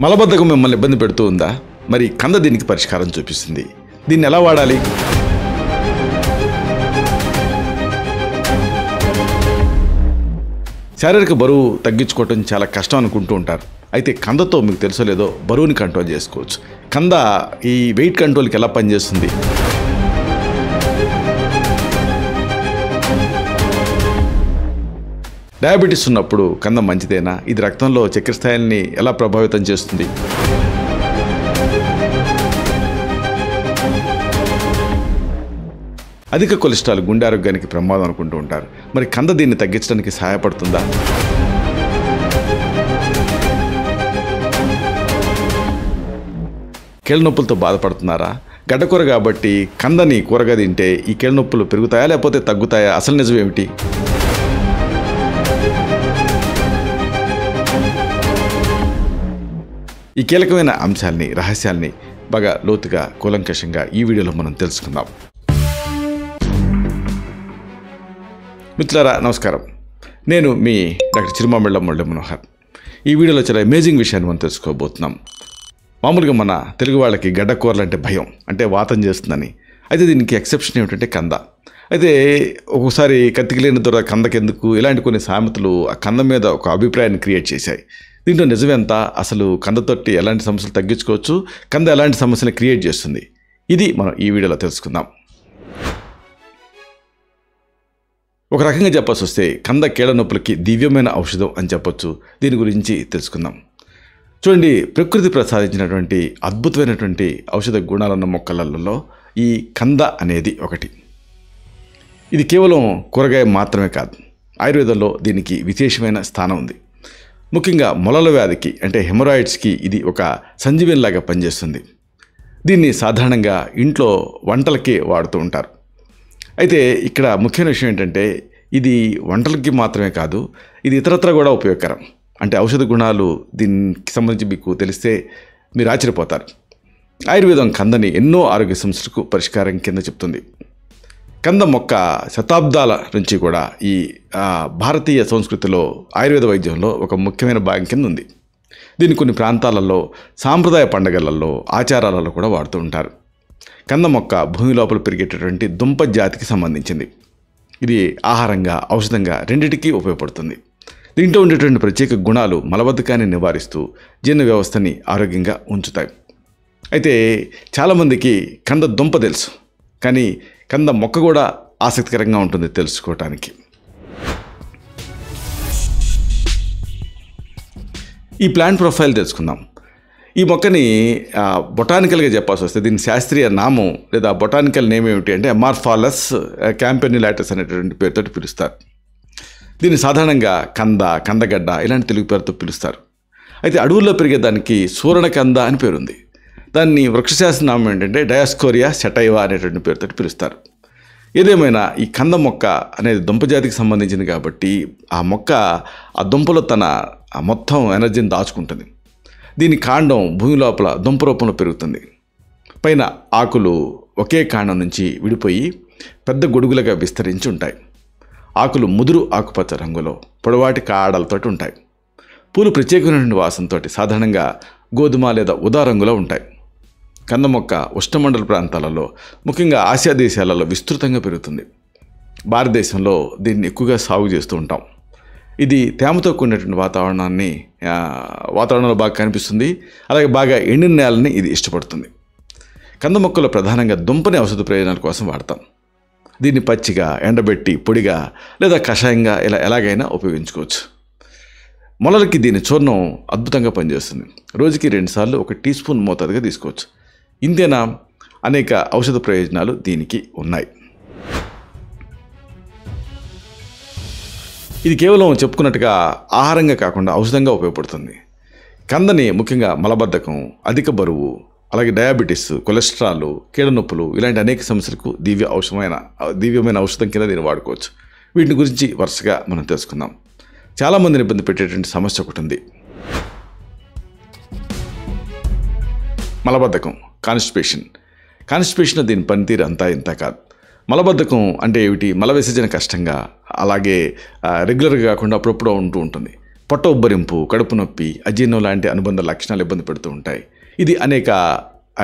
మలబద్ధకం మిమ్మల్ని ఇబ్బంది పెడుతూ ఉందా? మరి కంద దీనికి పరిష్కారం చూపిస్తుంది. దీన్ని ఎలా వాడాలి? శారీరక బరువు తగ్గించుకోవటం చాలా కష్టం అనుకుంటూ ఉంటారు. అయితే కందతో మీకు తెలుసో లేదో బరువుని కంట్రోల్ చేసుకోవచ్చు. కంద ఈ వెయిట్ కంట్రోల్కి ఎలా పనిచేస్తుంది? డయాబెటీస్ ఉన్నప్పుడు కంద మంచిదేనా? ఇది రక్తంలో చక్కెర స్థాయిల్ని ఎలా ప్రభావితం చేస్తుంది? అధిక కొలెస్ట్రాల్ గుండె ఆరోగ్యానికి ప్రమాదం అనుకుంటూ ఉంటారు. మరి కంద దీన్ని తగ్గించడానికి సహాయపడుతుందా? కీళ్ళ నొప్పులతో బాధపడుతున్నారా? గడ్డకూర కాబట్టి కందని కూరగా తింటే ఈ కీళ్ళ నొప్పులు పెరుగుతాయా లేకపోతే తగ్గుతాయా? అసలు నిజం ఏమిటి? ఈ కీలకమైన అంశాలని, రహస్యాల్ని బాగా లోతుగా, కూలంకషంగా ఈ వీడియోలో మనం తెలుసుకుందాం. మిత్రులారా నమస్కారం. నేను మీ డాక్టర్ చిరుమామిళ్ళ మురళీ మనోహర్. ఈ వీడియోలో చాలా అమేజింగ్ విషయాన్ని మనం తెలుసుకోబోతున్నాం. మామూలుగా మన తెలుగు వాళ్ళకి గడ్డకూరలు అంటే భయం, అంటే వాతం చేస్తుందని. అయితే దీనికి ఎక్సెప్షన్ ఏమిటంటే కంద. అయితే ఒక్కోసారి కత్తికి లేని దొర కందకెందుకు, ఇలాంటి కొన్ని సామెతలు ఆ కంద మీద ఒక అభిప్రాయాన్ని క్రియేట్ చేశాయి. దీంట్లో నిజమెంత? అసలు కందతోటి ఎలాంటి సమస్యలు తగ్గించుకోవచ్చు, కంద ఎలాంటి సమస్యలు క్రియేట్ చేస్తుంది, ఇది మనం ఈ వీడియోలో తెలుసుకుందాం. ఒక రకంగా చెప్పాల్సి వస్తే కంద కీళ్ళ నొప్పులకి దివ్యమైన ఔషధం అని చెప్పొచ్చు. దీని గురించి తెలుసుకుందాం. చూడండి, ప్రకృతి ప్రసాదించినటువంటి అద్భుతమైనటువంటి ఔషధ గుణాలున్న మొక్కలలో ఈ కంద అనేది ఒకటి. ఇది కేవలం కూరగాయ మాత్రమే కాదు, ఆయుర్వేదంలో దీనికి విశేషమైన స్థానం ఉంది. ముఖ్యంగా మొలల వ్యాధికి అంటే హెమరాయిడ్స్కి ఇది ఒక సంజీవనిలాగా పనిచేస్తుంది. దీన్ని సాధారణంగా ఇంట్లో వంటలకే వాడుతూ ఉంటారు. అయితే ఇక్కడ ముఖ్యమైన విషయం ఏంటంటే ఇది వంటలకి మాత్రమే కాదు, ఇది ఇతరత్ర కూడా ఉపయోగకరం. అంటే ఔషధ గుణాలు దీనికి సంబంధించి మీకు తెలిస్తే మీరు ఆశ్చర్యపోతారు. ఆయుర్వేదం కందని ఎన్నో ఆరోగ్య సమస్యలకు పరిష్కారం కింద చెప్తుంది. కంద మొక్క శతాబ్దాల నుంచి కూడా ఈ భారతీయ సంస్కృతిలో ఆయుర్వేద వైద్యంలో ఒక ముఖ్యమైన భాగం కింద ఉంది. దీన్ని కొన్ని ప్రాంతాలలో సాంప్రదాయ పండుగలలో, ఆచారాలలో కూడా వాడుతూ ఉంటారు. కంద మొక్క భూమి లోపల పెరిగేటటువంటి దుంప జాతికి సంబంధించింది. ఇది ఆహారంగా, ఔషధంగా రెండింటికి ఉపయోగపడుతుంది. దీంట్లో ఉండేటువంటి ప్రత్యేక గుణాలు మలబద్ధకాన్ని నివారిస్తూ జీర్ణ వ్యవస్థని ఆరోగ్యంగా ఉంచుతాయి. అయితే చాలామందికి కంద దుంప తెలుసు, కానీ కంద మొక్క కూడా ఆసక్తికరంగా ఉంటుంది తెలుసుకోవటానికి. ఈ ప్లాంట్ ప్రొఫైల్ తెలుసుకుందాం. ఈ మొక్కని బొటానికల్గా చెప్పాల్సి వస్తే దీని శాస్త్రీయ నామం లేదా బొటానికల్ నేమ్ ఏమిటి అంటే అమార్ఫాలస్ క్యాంపెనిలాటస్ అనేటువంటి పేరుతో పిలుస్తారు. దీన్ని సాధారణంగా కంద, కందగడ్డ ఇలాంటి తెలుగు పేరుతో పిలుస్తారు. అయితే అడవుల్లో పెరిగేదానికి సూరణకంద అని పేరుంది. దాన్ని వృక్షశాస్త్ర నామం ఏంటంటే డయాస్కోరియా సెటైవా అనేటువంటి పేరుతో పిలుస్తారు. ఏదేమైనా ఈ కంద మొక్క అనేది దుంపజాతికి సంబంధించింది కాబట్టి ఆ మొక్క ఆ దుంపలో తన మొత్తం ఎనర్జీని దాచుకుంటుంది. దీని కాండం భూమి లోపల దుంప రూపంలో పెరుగుతుంది. పైన ఆకులు ఒకే కాండం నుంచి విడిపోయి పెద్ద గొడుగులుగా విస్తరించి ఉంటాయి. ఆకులు ముదురు ఆకుపచ్చ రంగులో పొడవాటి కాడలతో ఉంటాయి. పూలు ప్రత్యేకమైనటువంటి వాసనతో సాధారణంగా గోధుమ లేదా ఉదా రంగులో ఉంటాయి. కంద మొక్క ఉష్ణమండల ప్రాంతాలలో, ముఖ్యంగా ఆసియా దేశాలలో విస్తృతంగా పెరుగుతుంది. భారతదేశంలో దీన్ని ఎక్కువగా సాగు చేస్తూ ఉంటాం. ఇది తేమతో కూడినటువంటి వాతావరణంలో బాగా కనిపిస్తుంది. అలాగే బాగా ఎండిన నేలని ఇది ఇష్టపడుతుంది. కంద మొక్కలో ప్రధానంగా దుంపని ఔషధ ప్రయోజనాల కోసం వాడతాం. దీన్ని పచ్చిగా, ఎండబెట్టి, పొడిగా లేదా కషాయంగా ఇలా ఎలాగైనా ఉపయోగించుకోవచ్చు. మొలలకి దీని చూర్ణం అద్భుతంగా పనిచేస్తుంది. రోజుకి 2 సార్లు 1 టీ స్పూన్ మోతాదుగా తీసుకోవచ్చు. ఇంతేనా? అనేక ఔషధ ప్రయోజనాలు దీనికి ఉన్నాయి. ఇది కేవలం చెప్పుకున్నట్టుగా ఆహారంగా కాకుండా ఔషధంగా ఉపయోగపడుతుంది. కందని ముఖ్యంగా మలబద్ధకం, అధిక బరువు, అలాగే డయాబెటీస్, కొలెస్ట్రాల్, కీళ్ళ నొప్పులు ఇలాంటి అనేక సమస్యలకు దివ్యమైన ఔషధం కింద దీన్ని వాడుకోవచ్చు. వీటిని గురించి వరుసగా మనం తెలుసుకుందాం. చాలామందిని ఇబ్బంది పెట్టేటువంటి సమస్య ఒకటి ఉంది. మలబద్ధకం, కాన్స్టిపేషన్ దీని పనితీరు అంతా ఇంత కాదు. మలబద్ధకం అంటే ఏమిటి? మల విసర్జన కష్టంగా, అలాగే రెగ్యులర్గా కాకుండా అప్పుడప్పుడు ఉంటూ ఉంటుంది. పొట్ట ఉబ్బరింపు, కడుపు నొప్పి, అజీర్ణం లాంటి అనుబంధ లక్షణాలు ఇబ్బంది పెడుతూ ఉంటాయి. ఇది అనేక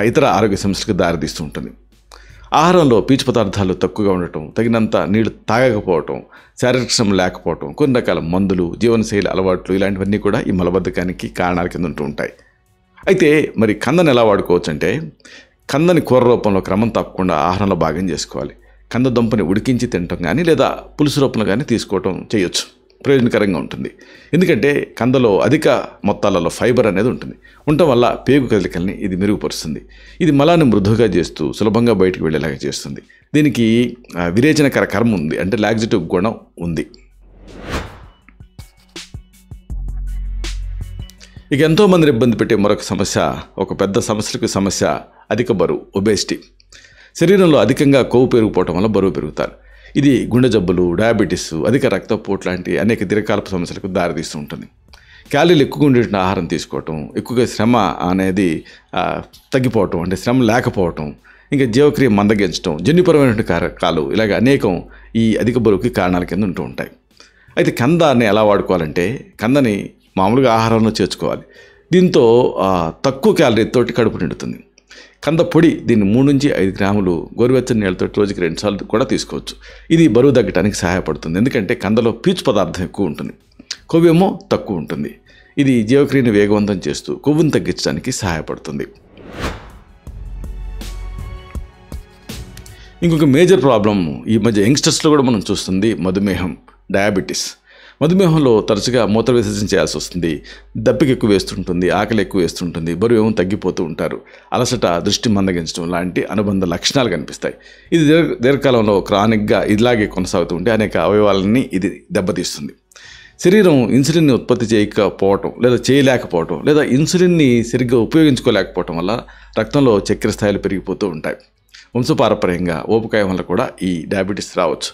ఇతర ఆరోగ్య సమస్యలకు దారితీస్తూ ఉంటుంది. ఆహారంలో పీచు పదార్థాలు తక్కువగా ఉండటం, తగినంత నీళ్లు తాగకపోవటం, శారీరక శ్రమ లేకపోవటం, కొన్ని రకాల మందులు, జీవనశైలి అలవాట్లు ఇలాంటివన్నీ కూడా ఈ మలబద్ధకానికి కారణాల కింద ఉంటూ ఉంటాయి. అయితే మరి కందని ఎలా వాడుకోవచ్చు అంటే, కందని కూర రూపంలో క్రమం తప్పకుండా ఆహారంలో భాగం చేసుకోవాలి. కంద దుంపని ఉడికించి తినటం కానీ లేదా పులుసు రూపంలో కానీ తీసుకోవటం చేయొచ్చు. ప్రయోజనకరంగా ఉంటుంది. ఎందుకంటే కందలో అధిక మొత్తాలలో ఫైబర్ అనేది ఉంటుంది. ఉండటం వల్ల పేగు కదలికల్ని ఇది మెరుగుపరుస్తుంది. ఇది మలాన్ని మృదువుగా చేస్తూ సులభంగా బయటకు వెళ్ళేలాగా చేస్తుంది. దీనికి విరేచనకర కర్మ ఉంది, అంటే లాక్సిటివ్ గుణం ఉంది. ఇక ఎంతోమందిని ఇబ్బంది పెట్టే మరొక సమస్య, ఒక పెద్ద సమస్య అధిక బరువు, ఒబేసిటీ. శరీరంలో అధికంగా కొవ్వు పెరిగిపోవటం వల్ల బరువు పెరుగుతారు. ఇది గుండె జబ్బులు, డయాబెటీస్, అధిక రక్తపోటు లాంటి అనేక దీర్ఘకాలపు సమస్యలకు దారితీస్తూ ఉంటుంది. క్యాలరీలు ఎక్కువగా ఉండేట ఆహారం తీసుకోవటం, ఎక్కువగా శ్రమ అనేది తగ్గిపోవటం, అంటే శ్రమ లేకపోవటం, ఇంకా జీవక్రియ మందగించడం, జన్యుపరమైనటువంటి కారకాలు, ఇలాగ అనేకం ఈ అధిక బరువుకి కారణాల కింద ఉంటూ ఉంటాయి. అయితే కందాన్ని ఎలా వాడుకోవాలంటే, కందని మామూలుగా ఆహారంలో చేర్చుకోవాలి. దీంతో తక్కువ క్యాలరీతోటి కడుపు నిండుతుంది. కంద పొడి, దీన్ని 3 నుంచి 5 గ్రాములు గోరువెచ్చని నీళ్ళతో రోజుకి 2 సార్లు కూడా తీసుకోవచ్చు. ఇది బరువు తగ్గడానికి సహాయపడుతుంది. ఎందుకంటే కందలో పీచు పదార్థం ఎక్కువ ఉంటుంది, కొవ్వేమో తక్కువ ఉంటుంది. ఇది జీవక్రియను వేగవంతం చేస్తూ కొవ్వును తగ్గించడానికి సహాయపడుతుంది. ఇంకొక మేజర్ ప్రాబ్లం ఈ మధ్య యంగ్స్టర్స్లో కూడా మనం చూస్తుంది మధుమేహం, డయాబెటీస్. మధుమేహంలో తరచుగా మూత్ర విసర్జన చేయాల్సి వస్తుంది. దప్పిక ఎక్కువ వేస్తుంటుంది, ఆకలి ఎక్కువ వేస్తుంటుంది, బరువు ఏమో తగ్గిపోతూ ఉంటారు. అలసట, దృష్టి మందగించడం లాంటి అనుబంధ లక్షణాలు కనిపిస్తాయి. ఇది దీర్ఘకాలంలో క్రానిక్గా ఇలాగే కొనసాగుతూ ఉంటే అనేక అవయవాలని ఇది దెబ్బతీస్తుంది. శరీరం ఇన్సులిన్ని ఉత్పత్తి చేయకపోవటం లేదా చేయలేకపోవటం, లేదా ఇన్సులిన్ని సరిగ్గా ఉపయోగించుకోలేకపోవటం వల్ల రక్తంలో చక్కెర స్థాయిలు పెరిగిపోతూ ఉంటాయి. వంశపారపర్యంగా ఊబకాయం వల్ల కూడా ఈ డయాబెటీస్ రావచ్చు.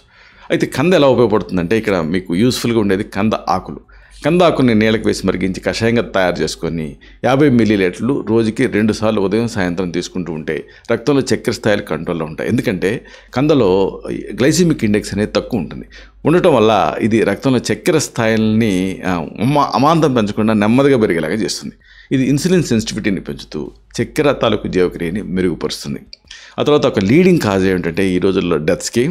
అయితే కంద ఎలా ఉపయోగపడుతుందంటే, ఇక్కడ మీకు యూస్ఫుల్గా ఉండేది కంద ఆకులు. కంద ఆకుని నీళ్ళకి వేసి మరిగించి కషాయంగా తయారు చేసుకొని 50 మిల్లీలీటర్లు రోజుకి 2 సార్లు ఉదయం సాయంత్రం తీసుకుంటూ ఉంటే రక్తంలో చక్కెర స్థాయిలు కంట్రోల్లో ఉంటాయి. ఎందుకంటే కందలో గ్లైసిమిక్ ఇండెక్స్ అనేది తక్కువ ఉంటుంది. ఉండటం వల్ల ఇది రక్తంలో చక్కెర స్థాయిల్ని అమాంతం పెంచకుండా నెమ్మదిగా పెరిగేలాగా చేస్తుంది. ఇది ఇన్సులిన్ సెన్సిటివిటీని పెంచుతూ చక్కెర తాలూకు జీవక్రియని మెరుగుపరుస్తుంది. ఆ తర్వాత ఒక లీడింగ్ కాజ్ ఏంటంటే ఈ రోజుల్లో డెత్స్కి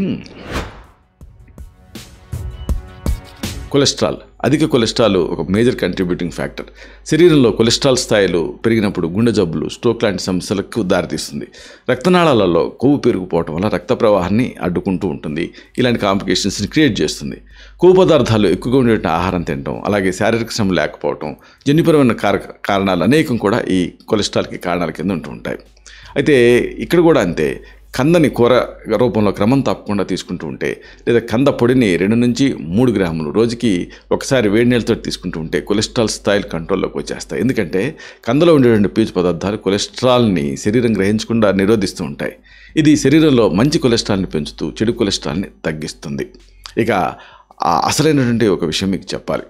కొలెస్ట్రాల్. అధిక కొలెస్ట్రాల్ ఒక మేజర్ కంట్రిబ్యూటింగ్ ఫ్యాక్టర్. శరీరంలో కొలెస్ట్రాల్ స్థాయిలు పెరిగినప్పుడు గుండె జబ్బులు, స్ట్రోక్ లాంటి సమస్యలకు దారితీస్తుంది. రక్తనాళాలలో కొవ్వు పెరిగిపోవటం వల్ల రక్త ప్రవాహాన్ని అడ్డుకుంటూ ఉంటుంది. ఇలాంటి కాంప్లికేషన్స్ని క్రియేట్ చేస్తుంది. కొవ్వు పదార్థాలు ఎక్కువగా ఉండే ఆహారం తినడం, అలాగే శారీరక శ్రమ లేకపోవటం, జన్యుపరమైన కారణాలు అనేకం కూడా ఈ కొలెస్ట్రాల్కి కారణాల కింద ఉంటూ ఉంటాయి. అయితే ఇక్కడ కూడా అంతే, కందని కూర రూపంలో క్రమం తప్పకుండా తీసుకుంటూ ఉంటే, లేదా కంద పొడిని 2 నుంచి 3 గ్రాములు రోజుకి ఒకసారి వేడి నీళ్ళతో తీసుకుంటూ ఉంటే కొలెస్ట్రాల్ స్థాయిలు కంట్రోల్లోకి వచ్చేస్తాయి. ఎందుకంటే కందలో ఉండేటువంటి పీచు పదార్థాలు కొలెస్ట్రాల్ని శరీరం గ్రహించకుండా నిరోధిస్తూ ఉంటాయి. ఇది శరీరంలో మంచి కొలెస్ట్రాల్ని పెంచుతూ చెడు కొలెస్ట్రాల్ని తగ్గిస్తుంది. ఇక అసలైనటువంటి ఒక విషయం మీకు చెప్పాలి.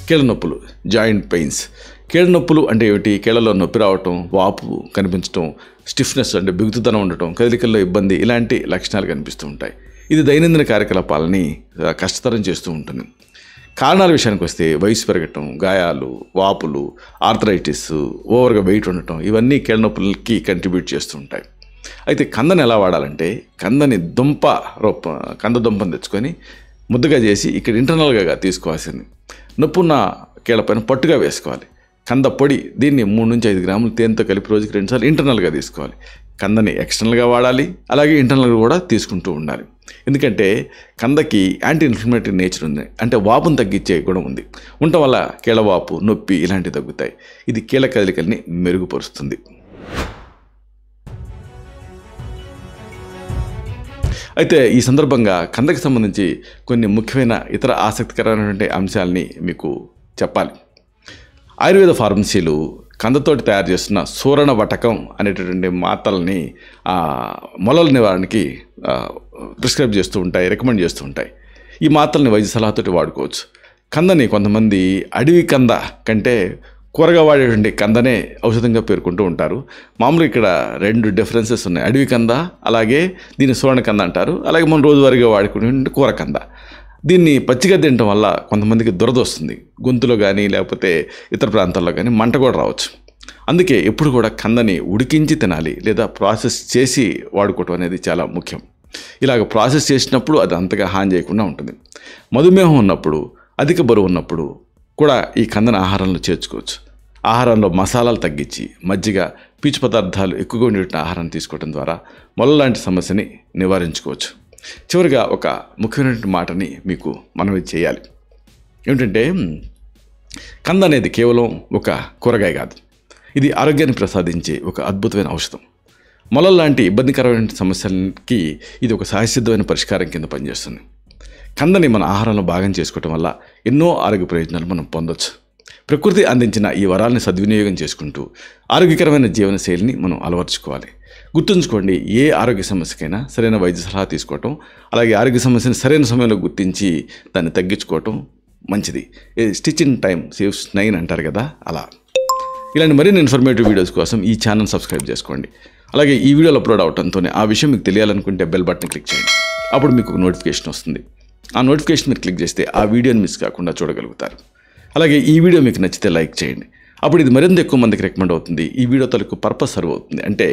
కీళ్ళ నొప్పులు, జాయింట్ పెయిన్స్. కీళ్ళ నొప్పులు అంటే ఏమిటి? కీళ్ళలో నొప్పి రావటం, వాపు కనిపించడం, స్టిఫ్నెస్ అంటే బిగుతుదనం ఉండటం, కదలికల్లో ఇబ్బంది, ఇలాంటి లక్షణాలు కనిపిస్తూ ఉంటాయి. ఇది దైనందిన కార్యకలాపాలని కష్టతరం చేస్తూ ఉంటుంది. కారణాల విషయానికి వస్తే వయసు పెరగటం, గాయాలు, వాపులు, ఆర్థరైటిస్, ఓవర్గా వెయిట్ ఉండటం, ఇవన్నీ కీళ్ళ నొప్పులకి కంట్రిబ్యూట్ చేస్తూ ఉంటాయి. అయితే కందని ఎలా వాడాలంటే, కంద దుంపను తెచ్చుకొని ముద్దగా చేసి ఇక్కడ ఇంటర్నల్గా తీసుకోవాల్సింది. నొప్పున్న కీళ్ళపైన పట్టుగా వేసుకోవాలి. కంద పొడి, దీన్ని 3 నుంచి 5 గ్రాములు తేనెతో కలిపి రోజుకి 2 సార్లు ఇంటర్నల్గా తీసుకోవాలి. కందని ఎక్స్టర్నల్గా వాడాలి, అలాగే ఇంటర్నల్గా కూడా తీసుకుంటూ ఉండాలి. ఎందుకంటే కందకి యాంటీ ఇన్ఫ్లమేటరీ నేచర్ ఉంది, అంటే వాపును తగ్గించే గుణం ఉంది. ఉండటం వల్ల కీళ్ళ వాపు, నొప్పి ఇలాంటివి తగ్గుతాయి. ఇది కీళ్ళ కదలికల్ని మెరుగుపరుస్తుంది. అయితే ఈ సందర్భంగా కందకి సంబంధించి కొన్ని ముఖ్యమైన ఇతర ఆసక్తికరమైనటువంటి అంశాలని మీకు చెప్పాలి. ఆయుర్వేద ఫార్మసీలు కందతోటి తయారు చేస్తున్న సూరణ వటకం అనేటటువంటి మాత్రల్ని మొలల నివారణకి ప్రిస్క్రైబ్ చేస్తూ ఉంటాయి, రికమెండ్ చేస్తూ ఉంటాయి. ఈ మాత్రల్ని వైద్య సలహాతోటి వాడుకోవచ్చు. కందని కొంతమంది అడవి కంద కంటే కూరగా వాడేటువంటి కందనే ఔషధంగా పేర్కొంటూ ఉంటారు. మామూలుగా ఇక్కడ 2 డిఫరెన్సెస్ ఉన్నాయి. అడవి కంద, అలాగే దీన్ని సువర్ణ కంద అంటారు. అలాగే మనం రోజువారీగా వాడుకునే కూర కంద. దీన్ని పచ్చిగా తినడం వల్ల కొంతమందికి దురద వస్తుంది. గొంతులో కానీ లేకపోతే ఇతర ప్రాంతాల్లో కానీ మంట కూడా రావచ్చు. అందుకే ఎప్పుడు కూడా కందని ఉడికించి తినాలి, లేదా ప్రాసెస్ చేసి వాడుకోవటం అనేది చాలా ముఖ్యం. ఇలాగ ప్రాసెస్ చేసినప్పుడు అది అంతగా హాని చేయకుండా ఉంటుంది. మధుమేహం ఉన్నప్పుడు, అధిక బరువు ఉన్నప్పుడు కూడా ఈ కందన ఆహారంలో చేర్చుకోవచ్చు. ఆహారంలో మసాలాలు తగ్గించి మజ్జిగ, పీచు పదార్థాలు ఎక్కువగా ఉండేటువంటి ఆహారం తీసుకోవడం ద్వారా మొల లాంటి సమస్యని నివారించుకోవచ్చు. చివరిగా ఒక ముఖ్యమైనటువంటి మాటని మీకు మనవి చేయాలి. ఏమిటంటే, కంద అనేది కేవలం ఒక కూరగాయ కాదు, ఇది ఆరోగ్యాన్ని ప్రసాదించే ఒక అద్భుతమైన ఔషధం. మొలల లాంటి ఇబ్బందికరమైన సమస్యలకి ఇది ఒక సహజసిద్ధమైన పరిష్కారం కింద పనిచేస్తుంది. కందని మన ఆహారంలో భాగం చేసుకోవటం వల్ల ఎన్నో ఆరోగ్య ప్రయోజనాలు మనం పొందొచ్చు. ప్రకృతి అందించిన ఈ వరాలని సద్వినియోగం చేసుకుంటూ ఆరోగ్యకరమైన జీవనశైలిని మనం అలవర్చుకోవాలి. గుర్తుంచుకోండి, ఏ ఆరోగ్య సమస్యకైనా సరైన వైద్య సలహా తీసుకోవటం, అలాగే ఆరోగ్య సమస్యను సరైన సమయంలో గుర్తించి దాన్ని తగ్గించుకోవటం మంచిది. స్టిచ్ ఇన్ టైం సేవ్స్ 9 అంటారు కదా, అలా. ఇలాంటి మరిన్ని ఇన్ఫర్మేటివ్ వీడియోస్ కోసం ఈ ఛానల్ సబ్స్క్రైబ్ చేసుకోండి. అలాగే ఈ వీడియోలు అప్లోడ్ అవడంతోనే ఆ విషయం మీకు తెలియాలనుకుంటే బెల్ బటన్ క్లిక్ చేయండి. అప్పుడు మీకు నోటిఫికేషన్ వస్తుంది. ఆ నోటిఫికేషన్ మీరు క్లిక్ చేస్తే ఆ వీడియోని మిస్ కాకుండా చూడగలుగుతారు. అలాగే ఈ వీడియో మీకు నచ్చితే లైక్ చేయండి. అప్పుడు ఇది మరింత ఎక్కువ మందికి రికమెండ్ అవుతుంది. ఈ వీడియో తలకు పర్పస్ సర్వ్ అవుతుంది. అంటే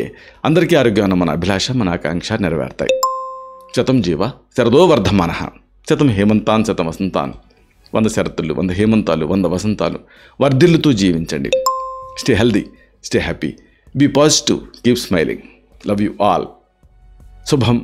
అందరికీ ఆరోగ్యం మన అభిలాష, మన ఆకాంక్ష నెరవేరుతాయి. శతం జీవ శరదో వర్ధమానః, శతం హేమంతాన్ శతం వసంతాన్. 100 శరత్తులు, 100 హేమంతాలు, 100 వసంతాలు వర్ధిల్లుతూ జీవించండి. Stay healthy, stay happy, be positive, keep smiling. Love you all. శుభం.